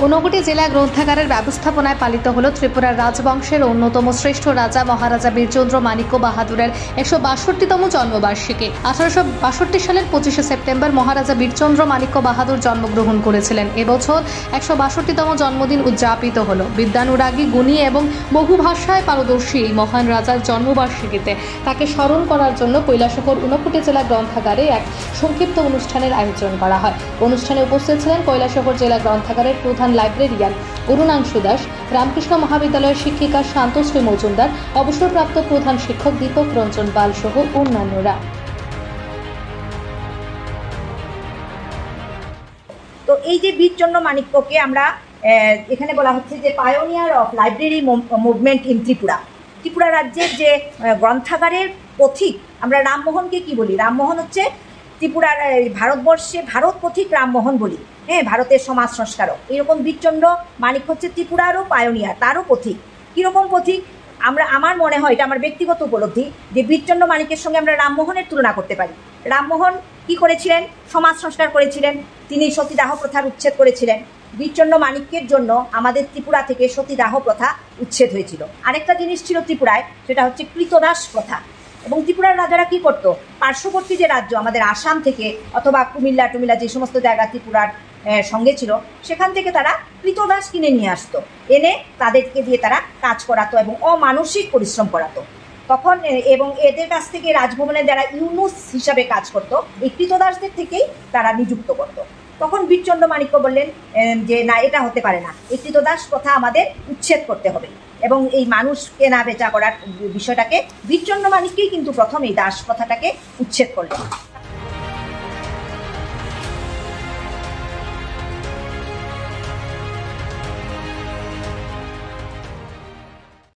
ঊনকোটি জেলা গ্রন্থাগারের ব্যবস্থাপনায় পালিত হল ত্রিপুরার রাজবংশের অন্যতম শ্রেষ্ঠ রাজা মহারাজা বীরচন্দ্র মাণিক্য বাহাদুরের ১৬২তম জন্মবার্ষিকী। ১৮৬২ সালের ২৫শে সেপ্টেম্বর মহারাজা বীরচন্দ্র মাণিক্য বাহাদুর জন্মগ্রহণ করেছিলেন। এবছর ১৬২তম জন্মদিন উদযাপিত হল। বিদ্যানুরাগী, গুণী এবং বহু ভাষায় পারদর্শী এই মহান রাজার জন্মবার্ষিকীতে তাকে স্মরণ করার জন্য কৈলাসহর ঊনকোটি জেলা গ্রন্থাগারে এক সংক্ষিপ্ত অনুষ্ঠানের আয়োজন করা হয়। অনুষ্ঠানে উপস্থিত ছিলেন কৈলাসহর জেলা গ্রন্থাগারের প্রধান লাইব্রেরিয়ান অরুণাংশু দাস, রামকৃষ্ণ মহাবিদ্যালয়ের শিক্ষিকা শান্তশ্রী মজুমদার, অবসরপ্রাপ্ত প্রধান শিক্ষক দীপক রঞ্জন পাল সহ অন্যান্যরা। তো এই যে বীরচন্দ্র মাণিক্যকে আমরা এখানে বলা হচ্ছে যে pioneer of library movement in Tripura, Tripura রাজ্যের যে গ্রন্থাগারের পথিক। আমরা রামমোহনকে কি বলি? রামমোহন হচ্ছে ত্রিপুরার ভারতবর্ষে ভারত পথিক রামমোহন বলি, হ্যাঁ, ভারতের সমাজ সংস্কারক। এরকম বীরচন্দ্র মাণিক্য হচ্ছে ত্রিপুরারও পায়োনিয়ার, তারও পথিক। কীরকম পথিক? আমার মনে হয়, এটা আমার ব্যক্তিগত উপলব্ধি, যে বীরচন্দ্র মাণিক্যের সঙ্গে আমরা রামমোহনের তুলনা করতে পারি। রামমোহন কি করেছিলেন? সমাজ সংস্কার করেছিলেন, তিনি সতীদাহ প্রথার উচ্ছেদ করেছিলেন। বীরচন্দ্র মাণিক্যের জন্য আমাদের ত্রিপুরা থেকে সতীদাহ প্রথা উচ্ছেদ হয়েছিল। আরেকটা জিনিস ছিল ত্রিপুরায়, সেটা হচ্ছে কৃতদাস প্রথা। এবং ত্রিপুরার রাজারা কি করতো? পার্শ্ববর্তী যে রাজ্য আমাদের আসাম থেকে অথবা কুমিল্লা টুমিল্লা যে সমস্ত জায়গা ত্রিপুরার সঙ্গে ছিল, সেখান থেকে তারা কৃতদাস কিনে নিয়ে আসতো, এনে তাদেরকে দিয়ে তারা কাজ করাতো এবং অমানসিক পরিশ্রম করাতো তখন। এবং এদের কাছ থেকে রাজভবনের যারা ইউনুস হিসাবে কাজ করতো, এই কৃতদাসদের থেকেই তারা নিযুক্ত করতো। তখন বীরচন্দ্র মাণিক্য বললেন যে না, এটা হতে পারে না, এই কৃতদাস প্রথা আমাদের উচ্ছেদ করতে হবে। এবং এই মানুষ কেনা বেচা করার বিষয়টাকে বীরচন্দ্র মাণিক্যই কিন্তু প্রথম এই দাস প্রথাটাকে উচ্ছেদ করলেন।